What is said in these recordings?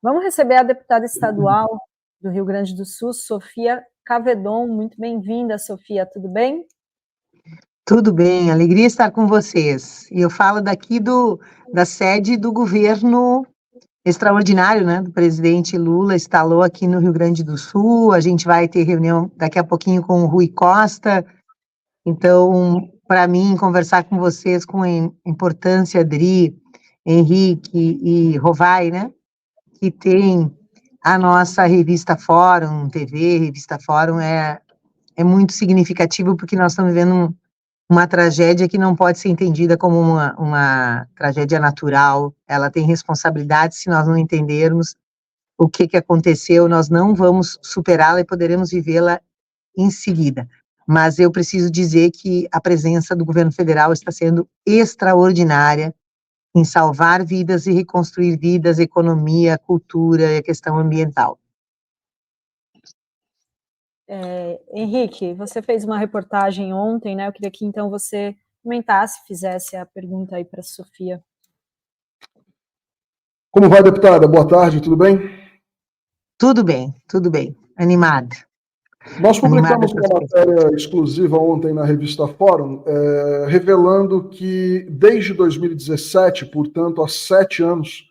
Vamos receber a deputada estadual do Rio Grande do Sul, Sofia Cavedon. Muito bem-vinda, Sofia, tudo bem? Tudo bem, alegria estar com vocês. E eu falo daqui da sede do governo extraordinário, né, do presidente Lula, instalou aqui no Rio Grande do Sul. A gente vai ter reunião daqui a pouquinho com o Rui Costa. Então, para mim, conversar com vocês com a importância, Adri, Henrique e Rovai, né, que tem a nossa revista Fórum TV, revista Fórum, é muito significativo, porque nós estamos vivendo uma tragédia que não pode ser entendida como uma tragédia natural. Ela tem responsabilidade. Se nós não entendermos o que aconteceu, nós não vamos superá-la e poderemos vivê-la em seguida. Mas eu preciso dizer que a presença do governo federal está sendo extraordinária em salvar vidas e reconstruir vidas, economia, cultura e a questão ambiental. Henrique, você fez uma reportagem ontem, né? Eu queria que então você comentasse, fizesse a pergunta aí para a Sofia. Como vai, deputada? Boa tarde, tudo bem? Tudo bem, animada. Nós publicamos uma matéria exclusiva ontem na revista Fórum, revelando que desde 2017, portanto há 7 anos,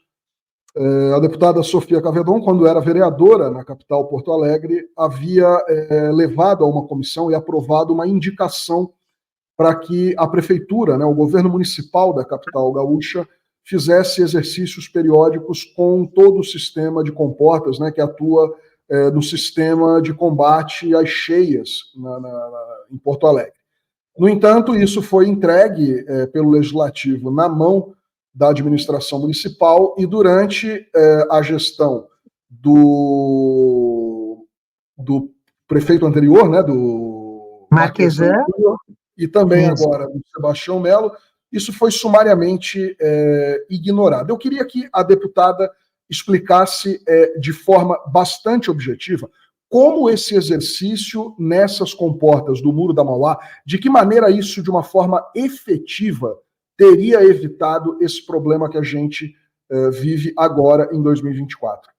a deputada Sofia Cavedon, quando era vereadora na capital Porto Alegre, havia levado a uma comissão e aprovado uma indicação para que a prefeitura, né, o governo municipal da capital gaúcha, fizesse exercícios periódicos com todo o sistema de comportas, né, que atua no sistema de combate às cheias em Porto Alegre. No entanto, isso foi entregue pelo Legislativo na mão da administração municipal, e durante a gestão do prefeito anterior, né, do Marquesan, e também agora do Sebastião Melo, isso foi sumariamente ignorado. Eu queria que a deputada explicasse de forma bastante objetiva como esse exercício nessas comportas do Muro da Mauá, de que maneira isso, de uma forma efetiva, teria evitado esse problema que a gente vive agora em 2024.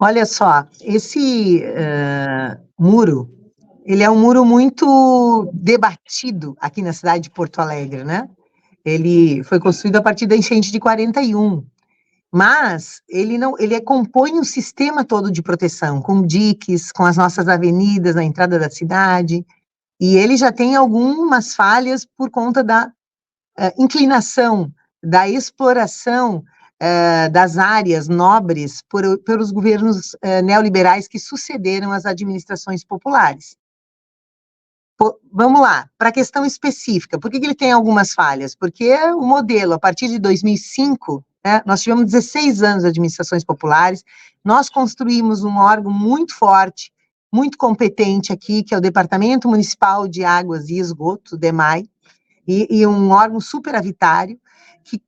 Olha só, esse muro, ele é um muro muito debatido aqui na cidade de Porto Alegre, né? Ele foi construído a partir da enchente de 41, mas ele compõe um sistema todo de proteção, com diques, com as nossas avenidas na entrada da cidade, e ele já tem algumas falhas por conta da inclinação, da exploração das áreas nobres pelos governos neoliberais que sucederam às administrações populares. Vamos lá, para a questão específica, por que ele tem algumas falhas? Porque o modelo, a partir de 2005, né, nós tivemos 16 anos de administrações populares, nós construímos um órgão muito forte, muito competente aqui, que é o Departamento Municipal de Águas e Esgoto, DEMAI, e um órgão superavitário,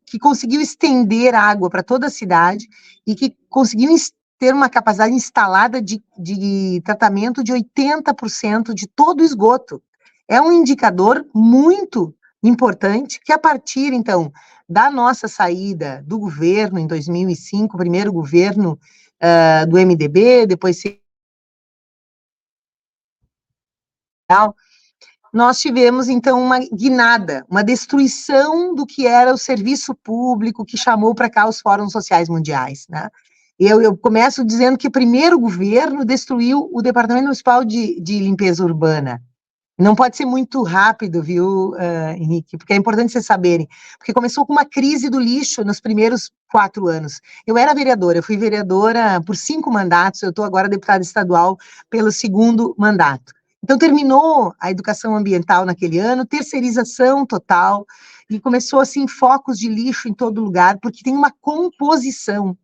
que conseguiu estender água para toda a cidade e que conseguiu ter uma capacidade instalada de tratamento de 80% de todo o esgoto. É um indicador muito importante que, a partir, então, da nossa saída do governo em 2005, primeiro governo do MDB, depois nós tivemos, então, uma guinada, uma destruição do que era o serviço público que chamou para cá os fóruns sociais mundiais, né? Eu começo dizendo que o primeiro governo destruiu o Departamento Municipal de Limpeza Urbana. Não pode ser muito rápido, viu, Henrique? Porque é importante vocês saberem. Porque começou com uma crise do lixo nos primeiros 4 anos. Eu era vereadora, eu fui vereadora por 5 mandatos, eu estou agora deputada estadual pelo 2º mandato. Então, terminou a educação ambiental naquele ano, terceirização total, e começou, assim, focos de lixo em todo lugar, porque tem uma composição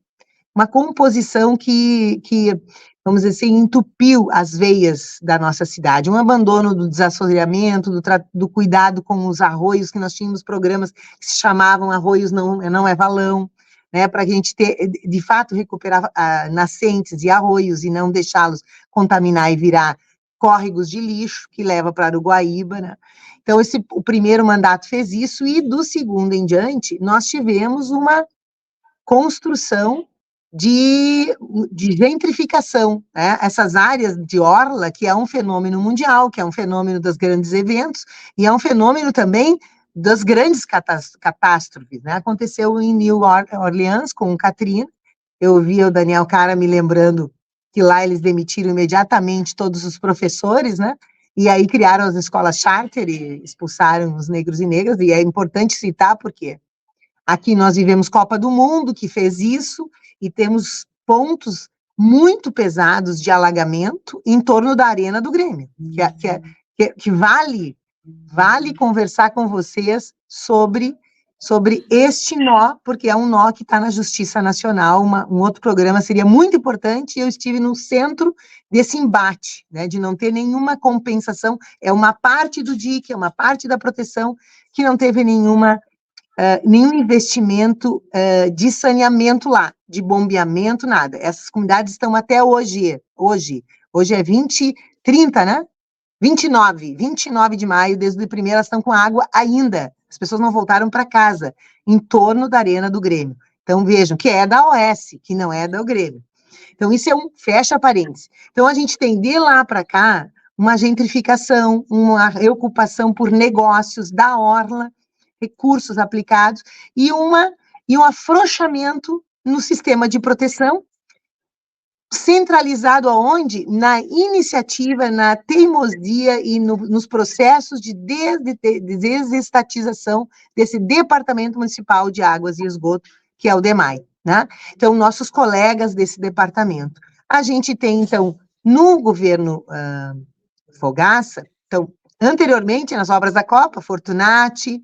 que vamos dizer assim, entupiu as veias da nossa cidade, um abandono do desassoreamento, do cuidado com os arroios, que nós tínhamos programas que se chamavam Arroios Não é Valão, né, para a gente ter, de fato, recuperar nascentes e arroios e não deixá-los contaminar e virar córregos de lixo, que leva para Uruguaíba, né? Então, o primeiro mandato fez isso, e do segundo em diante, nós tivemos uma construção de gentrificação, né? Essas áreas de orla, que é um fenômeno mundial, que é um fenômeno dos grandes eventos, e é um fenômeno também das grandes catástrofes, né? Aconteceu em New Orleans com Katrina. Eu ouvi o Daniel Cara me lembrando que lá eles demitiram imediatamente todos os professores, né? E aí criaram as escolas charter e expulsaram os negros e negras, e é importante citar porque aqui nós vivemos Copa do Mundo, que fez isso, e temos pontos muito pesados de alagamento em torno da Arena do Grêmio, que vale conversar com vocês sobre este nó, porque é um nó que está na Justiça Nacional. Um outro programa seria muito importante, e eu estive no centro desse embate, né, de não ter nenhuma compensação. É uma parte do DIC, é uma parte da proteção que não teve nenhum investimento de saneamento lá, de bombeamento, nada. Essas comunidades estão até hoje é 30, né? 29 de maio, desde o primeiro, elas estão com água ainda. As pessoas não voltaram para casa, em torno da Arena do Grêmio. Então, vejam, que é da OS, que não é do Grêmio. Então, isso é fecha parênteses. Então, a gente tem de lá para cá uma gentrificação, uma reocupação por negócios da orla, recursos aplicados, e um afrouxamento no sistema de proteção, centralizado aonde? Na iniciativa, na teimosia e nos processos de desestatização desse Departamento Municipal de Águas e Esgoto, que é o DEMAI, né? Então, nossos colegas desse departamento. A gente tem, então, no governo Fogaça, então, anteriormente, nas obras da Copa, Fortunati,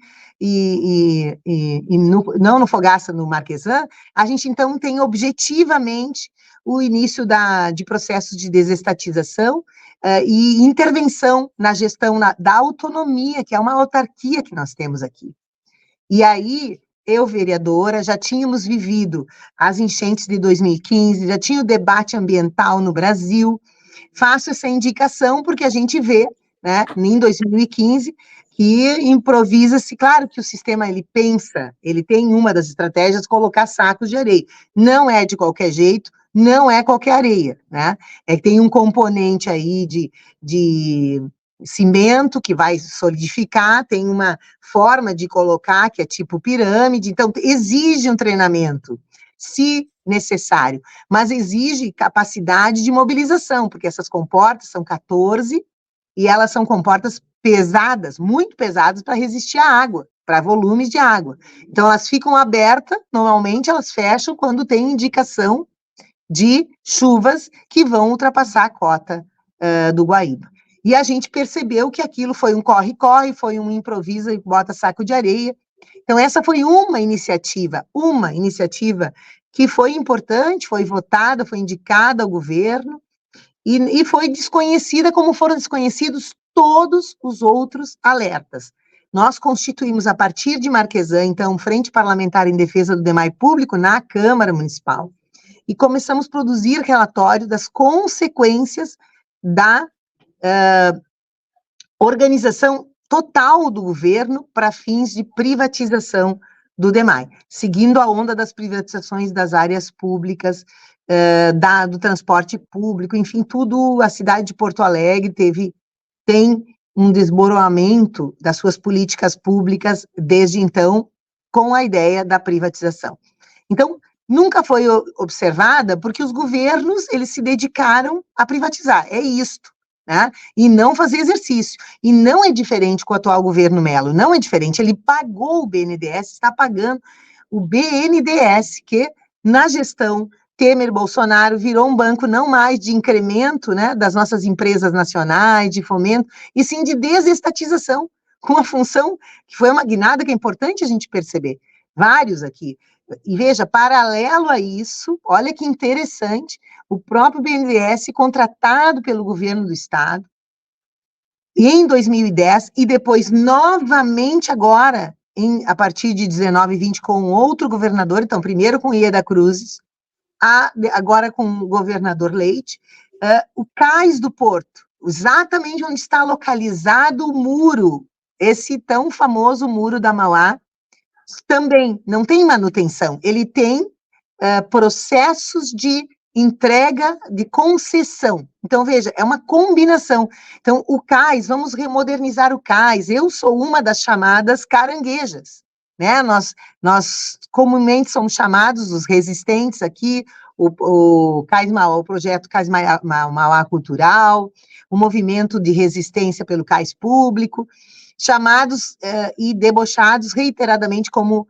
não no Fogaça, no Marquesan, a gente, então, tem objetivamente o início de processos de desestatização e intervenção na gestão da autonomia, que é uma autarquia que nós temos aqui. E aí, eu, vereadora, já tínhamos vivido as enchentes de 2015, já tinha o debate ambiental no Brasil. Faço essa indicação porque a gente vê, né, em 2015, que improvisa-se, claro que o sistema, ele pensa, ele tem uma das estratégias, colocar sacos de areia. Não é de qualquer jeito, não é qualquer areia, né? É que tem um componente aí de cimento que vai solidificar, tem uma forma de colocar que é tipo pirâmide, então exige um treinamento, se necessário, mas exige capacidade de mobilização, porque essas comportas são 14 e elas são comportas pesadas, muito pesadas para resistir à água, para volumes de água. Então elas ficam abertas, normalmente elas fecham quando tem indicação de chuvas que vão ultrapassar a cota do Guaíba. E a gente percebeu que aquilo foi um corre-corre, foi um improvisa e bota saco de areia. Então, essa foi uma iniciativa que foi importante, foi votada, foi indicada ao governo, e foi desconhecida como foram desconhecidos todos os outros alertas. Nós constituímos, a partir de Marquesan, então, Frente Parlamentar em Defesa do DEMAI Público na Câmara Municipal, e começamos a produzir relatório das consequências da organização total do governo para fins de privatização do DEMAI, seguindo a onda das privatizações das áreas públicas, do transporte público, enfim, tudo. A cidade de Porto Alegre tem um desmoronamento das suas políticas públicas desde então, com a ideia da privatização. Então, nunca foi observada porque os governos, eles se dedicaram a privatizar, é isto, né? E não fazer exercício. E não é diferente com o atual governo Mello, não é diferente. Ele pagou o BNDES, está pagando o BNDES, que na gestão Temer-Bolsonaro virou um banco não mais de incremento, né, das nossas empresas nacionais, de fomento, e sim de desestatização, com a função que foi uma guinada que é importante a gente perceber. Vários aqui. E veja, paralelo a isso, olha que interessante, o próprio BNDES contratado pelo governo do estado, em 2010, e depois novamente agora, a partir de 19 e 20, com outro governador, então primeiro com Ieda Cruzes, agora com o governador Leite, o cais do Porto, exatamente onde está localizado o muro, esse tão famoso muro da Mauá, também não tem manutenção, ele tem processos de entrega de concessão. Então, veja, é uma combinação. Então, o cais, vamos remodernizar o cais. Eu sou uma das chamadas caranguejas, né? Nós comumente somos chamados, os resistentes aqui, o Cais Mauá, o projeto Cais Mauá Cultural, o movimento de resistência pelo cais público, chamados e debochados reiteradamente como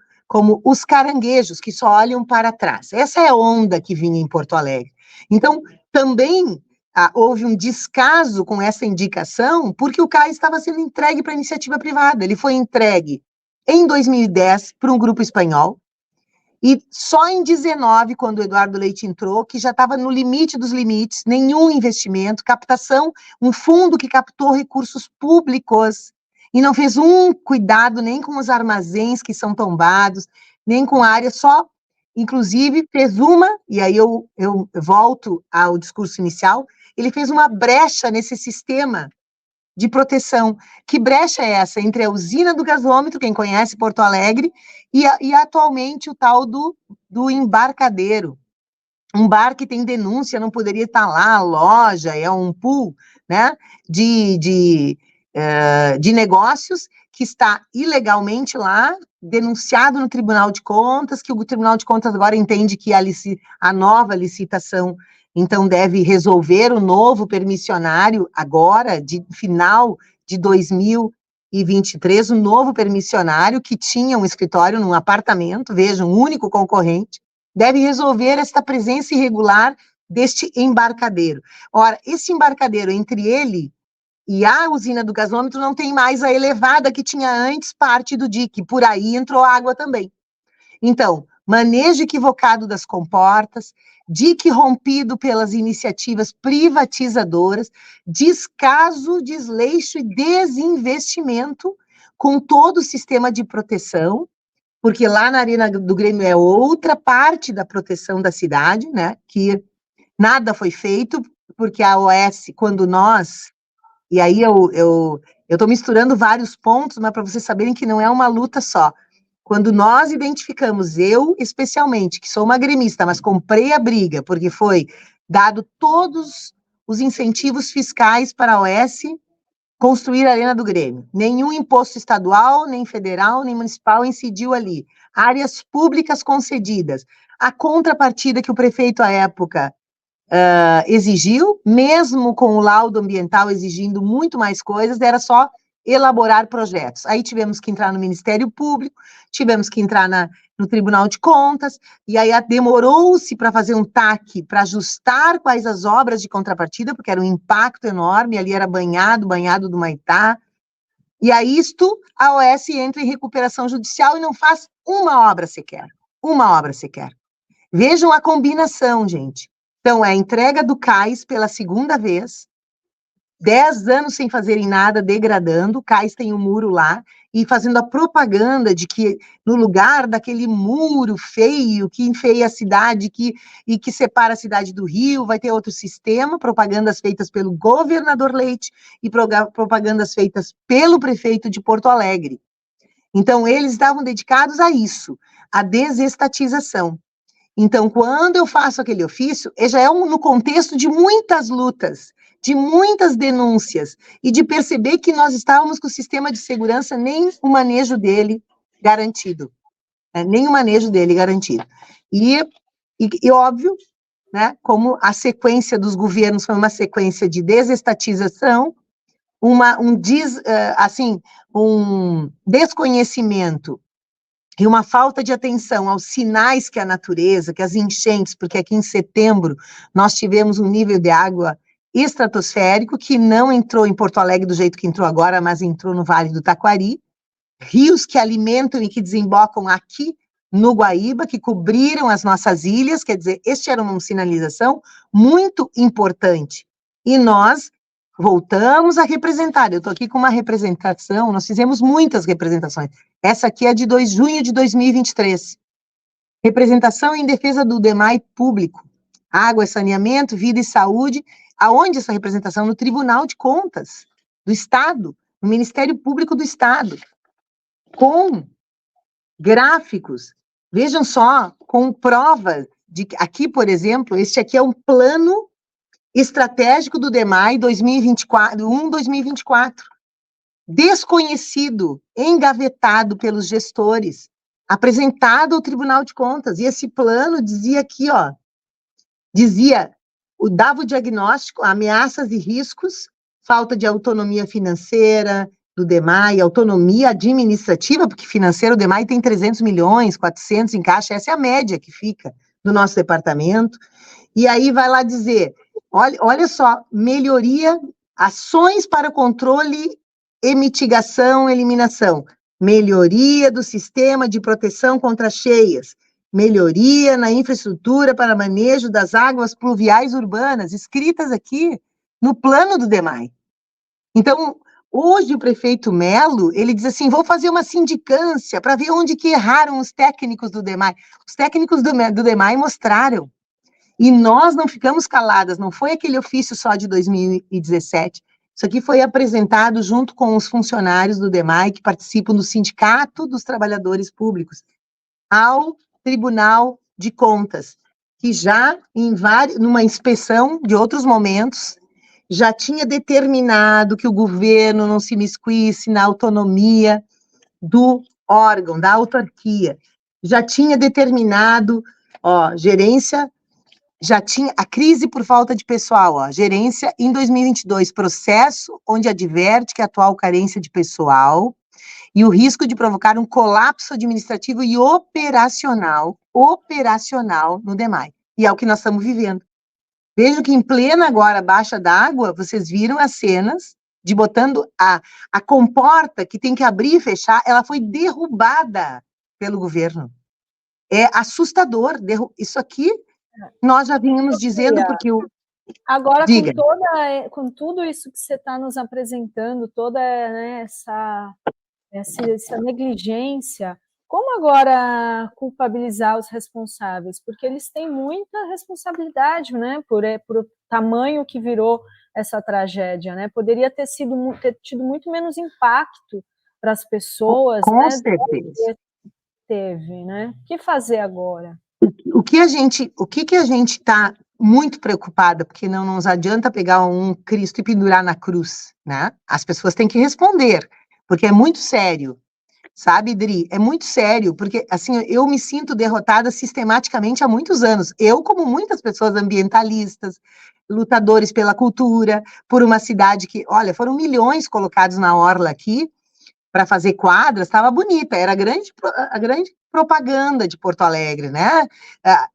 os caranguejos que só olham para trás. Essa é a onda que vinha em Porto Alegre. Então, também houve um descaso com essa indicação, porque o cais estava sendo entregue para a iniciativa privada. Ele foi entregue em 2010 para um grupo espanhol, e só em 19, quando o Eduardo Leite entrou, que já estava no limite dos limites, nenhum investimento, captação, um fundo que captou recursos públicos, e não fez um cuidado nem com os armazéns que são tombados, nem com a área, só, inclusive, fez uma, e aí eu volto ao discurso inicial, ele fez uma brecha nesse sistema de proteção. Que brecha é essa entre a usina do gasômetro, quem conhece Porto Alegre, e atualmente o tal do embarcadeiro? Um bar que tem denúncia, não poderia estar lá, a loja, é um pool, né, de negócios que está ilegalmente lá, denunciado no Tribunal de Contas, que o Tribunal de Contas agora entende que a nova licitação, então, deve resolver o novo permissionário agora, de final de 2023, o novo permissionário que tinha um escritório num apartamento, veja, um único concorrente, deve resolver esta presença irregular deste embarcadeiro. Ora, esse embarcadeiro, entre ele e a usina do gasômetro, não tem mais a elevada que tinha antes, parte do dique, por aí entrou água também. Então, manejo equivocado das comportas, dique rompido pelas iniciativas privatizadoras, descaso, desleixo e desinvestimento com todo o sistema de proteção, porque lá na Arena do Grêmio é outra parte da proteção da cidade, né, que nada foi feito, porque a OS, quando nós, e aí eu estou misturando vários pontos, mas para vocês saberem que não é uma luta só. Quando nós identificamos, eu especialmente, que sou uma gremista, mas comprei a briga, porque foi dado todos os incentivos fiscais para a OS construir a Arena do Grêmio. Nenhum imposto estadual, nem federal, nem municipal incidiu ali. Áreas públicas concedidas. A contrapartida que o prefeito, à época, exigiu, mesmo com o laudo ambiental exigindo muito mais coisas, era só elaborar projetos. Aí tivemos que entrar no Ministério Público, tivemos que entrar no Tribunal de Contas, e aí demorou-se para fazer um TAC, para ajustar quais as obras de contrapartida, porque era um impacto enorme, ali era banhado do Maitá, e aí a OS entra em recuperação judicial e não faz uma obra sequer. Vejam a combinação, gente. Então, é a entrega do cais pela segunda vez, 10 anos sem fazerem nada, degradando, o cais tem um muro lá, e fazendo a propaganda de que no lugar daquele muro feio, que enfeia a cidade, e que separa a cidade do Rio, vai ter outro sistema, propagandas feitas pelo governador Leite, e propagandas feitas pelo prefeito de Porto Alegre. Então, eles estavam dedicados a isso, a desestatização. Então, quando eu faço aquele ofício, já é no contexto de muitas lutas, de muitas denúncias, e de perceber que nós estávamos com o sistema de segurança, nem o manejo dele garantido. E óbvio, né, como a sequência dos governos foi uma sequência de desestatização, um desconhecimento e uma falta de atenção aos sinais que a natureza, que as enchentes, porque aqui em setembro nós tivemos um nível de água estratosférico, que não entrou em Porto Alegre do jeito que entrou agora, mas entrou no Vale do Taquari, rios que alimentam e que desembocam aqui no Guaíba, que cobriram as nossas ilhas, quer dizer, este era uma sinalização muito importante, e nós voltamos a representar. Eu estou aqui com uma representação, nós fizemos muitas representações. Essa aqui é de junho de 2023. Representação em defesa do DEMAI público. Água, saneamento, vida e saúde. Aonde essa representação? No Tribunal de Contas do Estado, no Ministério Público do Estado, com gráficos, vejam só, com provas aqui, por exemplo, este aqui é um plano estratégico do DEMAI 2024, desconhecido, engavetado pelos gestores, apresentado ao Tribunal de Contas. E esse plano dizia aqui, dava o diagnóstico, ameaças e riscos, falta de autonomia financeira do DEMAI, autonomia administrativa, porque financeiro o DEMAI tem 300 milhões, 400 em caixa, essa é a média que fica do nosso departamento. E aí vai lá dizer, olha só, melhoria, ações para controle e mitigação, eliminação, melhoria do sistema de proteção contra cheias, melhoria na infraestrutura para manejo das águas pluviais urbanas, escritas aqui no plano do DEMAI. Então, hoje o prefeito Melo, ele diz assim, vou fazer uma sindicância para ver onde que erraram os técnicos do DEMAI. Os técnicos do DEMAI mostraram. E nós não ficamos caladas, não foi aquele ofício só de 2017. Isso aqui foi apresentado junto com os funcionários do DEMAI, que participam do Sindicato dos Trabalhadores Públicos, ao Tribunal de Contas, que já, numa inspeção de outros momentos, já tinha determinado que o governo não se miscuísse na autonomia do órgão, da autarquia. Já tinha determinado, gerência, já tinha a crise por falta de pessoal, gerência em 2022, processo onde adverte que a atual carência de pessoal e o risco de provocar um colapso administrativo e operacional no DEMAI. E é o que nós estamos vivendo. Vejo que em plena agora baixa d'água, vocês viram as cenas de botando a comporta que tem que abrir e fechar, ela foi derrubada pelo governo. É assustador. Isso aqui nós já vínhamos dizendo, porque o... Agora, com tudo isso que você está nos apresentando, toda, né, essa negligência, como agora culpabilizar os responsáveis? Porque eles têm muita responsabilidade, né, por o tamanho que virou essa tragédia, né? Poderia ter tido muito menos impacto para as pessoas, com né, certeza. Teve, né? O que fazer agora? O que a gente está muito preocupada, porque não nos adianta pegar um Cristo e pendurar na cruz, né? As pessoas têm que responder, porque é muito sério, sabe, Dri? É muito sério, porque, assim, eu me sinto derrotada sistematicamente há muitos anos. Eu, como muitas pessoas ambientalistas, lutadores pela cultura, por uma cidade que, olha, foram milhões colocados na orla aqui, para fazer quadras, estava bonita, era a grande propaganda de Porto Alegre, né?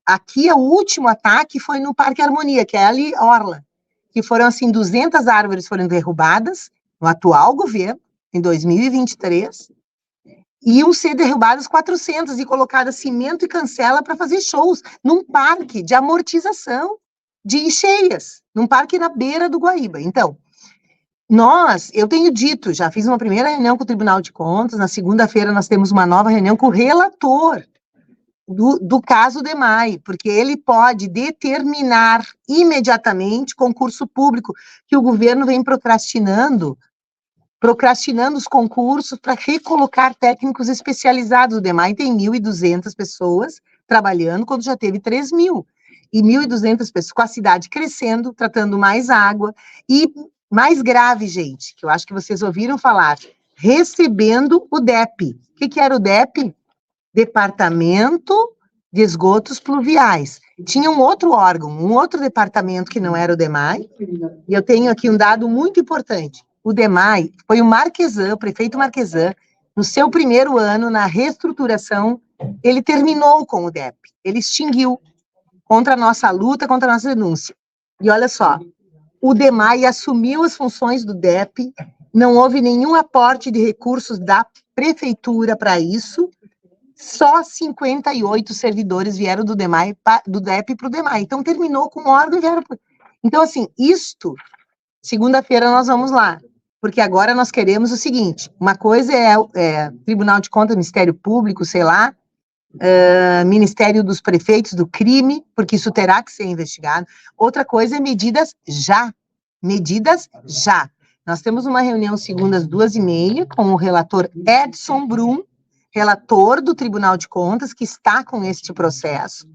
Aqui, o último ataque foi no Parque Harmonia, que é ali, orla, que foram, assim, 200 árvores foram derrubadas no atual governo, em 2023, iam ser derrubadas 400 e colocadas cimento e cancela para fazer shows num parque de amortização de cheias, num parque na beira do Guaíba. Então, eu tenho dito, já fiz uma primeira reunião com o Tribunal de Contas, na segunda-feira nós temos uma nova reunião com o relator do caso DEMAI, porque ele pode determinar imediatamente concurso público, que o governo vem procrastinando os concursos para recolocar técnicos especializados. O DEMAI tem 1.200 pessoas trabalhando, quando já teve 3.000. E 1.200 pessoas, com a cidade crescendo, tratando mais água, e mais grave, gente, que eu acho que vocês ouviram falar, recebendo o DEP. O que era o DEP? Departamento de Esgotos Pluviais. Tinha um outro órgão, um outro departamento que não era o DEMAI, e eu tenho aqui um dado muito importante. O DEMAI foi o prefeito Marquesan, no seu primeiro ano, na reestruturação, ele terminou com o DEP, ele extinguiu contra a nossa luta, contra a nossa denúncia. E olha só, o DEMAI assumiu as funções do DEP, não houve nenhum aporte de recursos da prefeitura para isso, só 58 servidores vieram do DEMAI, do DEP para o DEMAI. Então, terminou com o órgão e vieram... Então, assim, segunda-feira nós vamos lá, porque agora nós queremos o seguinte, uma coisa é Tribunal de Contas, Ministério Público, sei lá, Ministério dos Prefeitos do Crime, porque isso terá que ser investigado. Outra coisa é medidas já. Nós temos uma reunião segunda às 2h30 com o relator Edson Brum, relator do Tribunal de Contas, que está com este processo.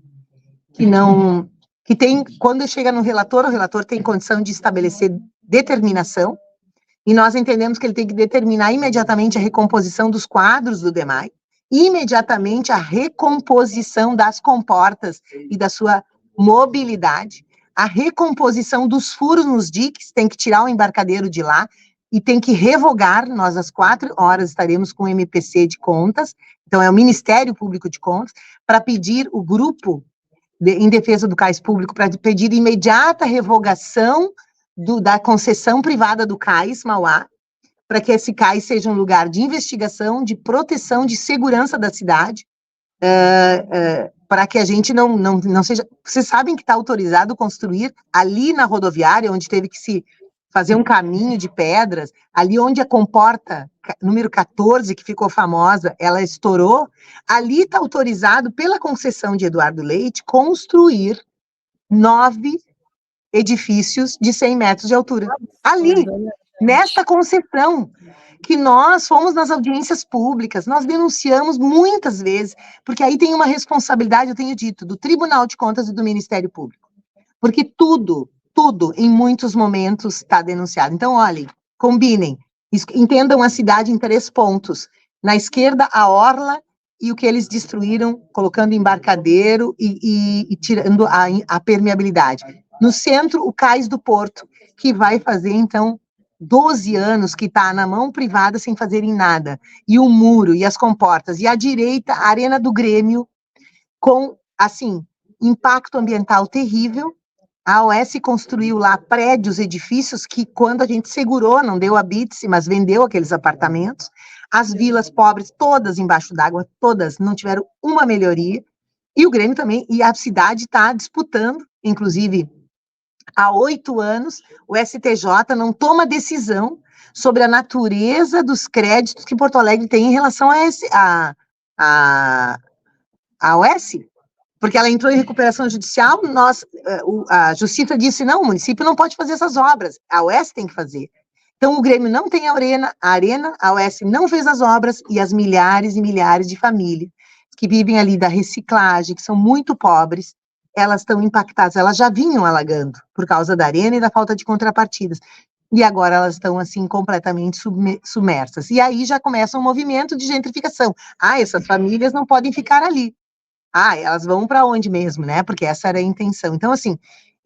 que tem, quando chega no relator, o relator tem condição de estabelecer determinação, e nós entendemos que ele tem que determinar imediatamente a recomposição dos quadros do DEMAI, imediatamente a recomposição das comportas e da sua mobilidade, a recomposição dos furos nos diques, tem que tirar o embarcadeiro de lá, e tem que revogar, nós às 4 horas estaremos com o MPC de contas, então é o Ministério Público de Contas, para pedir o grupo em defesa do cais público, para pedir imediata revogação da concessão privada do cais Mauá, para que esse cais seja um lugar de investigação, de proteção, de segurança da cidade, para que a gente não seja... Vocês sabem que está autorizado construir ali na rodoviária, onde teve que se fazer um caminho de pedras, ali onde a comporta número 14, que ficou famosa, ela estourou, ali está autorizado pela concessão de Eduardo Leite construir 9 edifícios de 100 metros de altura. Ali, nesta concessão, que nós fomos nas audiências públicas, nós denunciamos muitas vezes, porque aí tem uma responsabilidade, eu tenho dito, do Tribunal de Contas e do Ministério Público. Porque tudo, em muitos momentos, está denunciado. Então, olhem, combinem, entendam a cidade em 3 pontos. Na esquerda, a orla e o que eles destruíram, colocando embarcadeiro e tirando a permeabilidade. No centro, o cais do Porto, que vai fazer, então, 12 anos que está na mão privada sem fazerem nada. E o muro, e as comportas. E à direita, a Arena do Grêmio, com, assim, impacto ambiental terrível. A AOS construiu lá prédios, edifícios, que quando a gente segurou, não deu a bítse, mas vendeu aqueles apartamentos. As vilas pobres, todas embaixo d'água, todas não tiveram uma melhoria. E o Grêmio também, e a cidade está disputando, inclusive, há 8 anos, o STJ não toma decisão sobre a natureza dos créditos que Porto Alegre tem em relação a AOS, porque ela entrou em recuperação judicial, a justiça disse, não, o município não pode fazer essas obras, a AOS tem que fazer. Então, o Grêmio não tem a arena, a AOS não fez as obras, e as milhares e milhares de famílias que vivem ali da reciclagem, que são muito pobres, elas estão impactadas, elas já vinham alagando, por causa da arena e da falta de contrapartidas, e agora elas estão, assim, completamente submersas. E aí já começa um movimento de gentrificação. Essas famílias não podem ficar ali. Elas vão para onde mesmo, né? Porque essa era a intenção. Então, assim,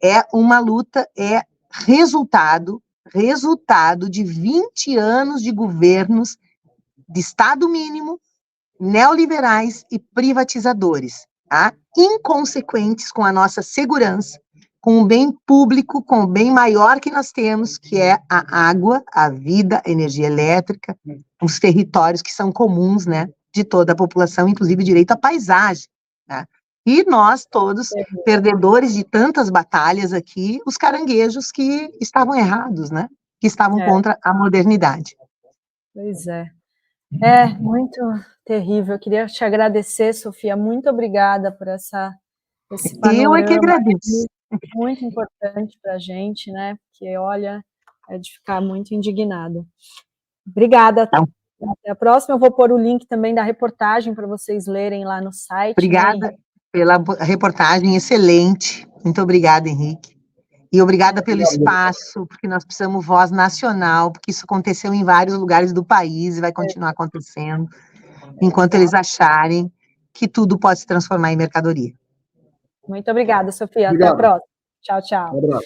é uma luta, é resultado de 20 anos de governos de Estado mínimo, neoliberais e privatizadores, tá? Inconsequentes com a nossa segurança, com o bem público, com o bem maior que nós temos, que é a água, a vida, a energia elétrica, os territórios que são comuns, né, de toda a população, inclusive o direito à paisagem, né? E nós todos, perdedores de tantas batalhas aqui, os caranguejos que estavam errados, né, que estavam contra a modernidade. Pois é. É muito terrível. Eu queria te agradecer, Sofia, muito obrigada por esse panorama. Eu é que agradeço. Muito importante para a gente, né? Porque, olha, é de ficar muito indignado. Obrigada. Então, até a próxima. Eu vou pôr o link também da reportagem para vocês lerem lá no site. Obrigada, né, pela reportagem excelente. Muito obrigada, Henrique. E obrigada pelo espaço, porque nós precisamos voz nacional, porque isso aconteceu em vários lugares do país e vai continuar acontecendo, enquanto eles acharem que tudo pode se transformar em mercadoria. Muito obrigada, Sofia. Obrigado. Até a próxima. Tchau, tchau. Um abraço.